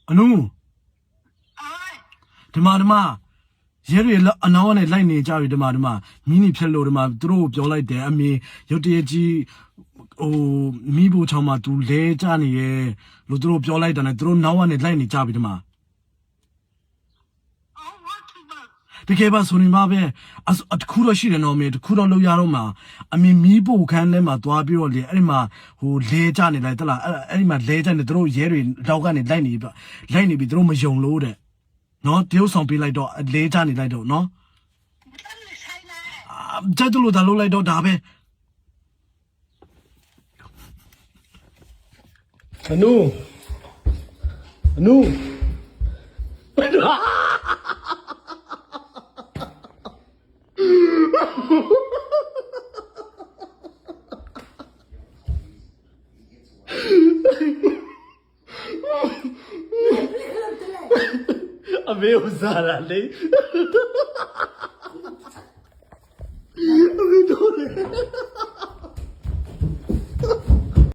အနူဒီမှာရဲတွေအနောင်းနဲ့လိုက်နေကြပြီဒီမှာမီးနေဖြစ်လို့ဒီမှာသူတို့ပြောလိုက်တယ်အမေရုတ်တရက်ကြီးဟိုမီးဘူချောင်းမှာသူလဲကြနေရဲ့လို့သူတို့ပြောလိုက်တယ်နဲ့သူတို့နောက်ကနေလိုက်နေကြပြီဒီမှာတကယ်ပါဆိုနေမှာပဲတခုတော့ရှိတယ်နော်အမေတခုတော့လောက်ရတော့မှာအမေမီးဘူခန်းထဲမှာသွားပြီးတော့လေအဲ့ဒီမှာဟိုလဲကြနေလိုက်တလားအဲ့ဒီမှာလဲကြနေသူတို့ရဲတွေလောက်ကနေလိုက်နေပြီသူတို့မယုံလို့တဲ့နော်တရုတ်ဆောင်ပေးလိုက်တော့လဲကြနေလိုက်တော့နော်ကြက်တူလို့ဒါလို့လိုက်တော့ဒါပဲအနူအမေဥစားလာလေအမေတို့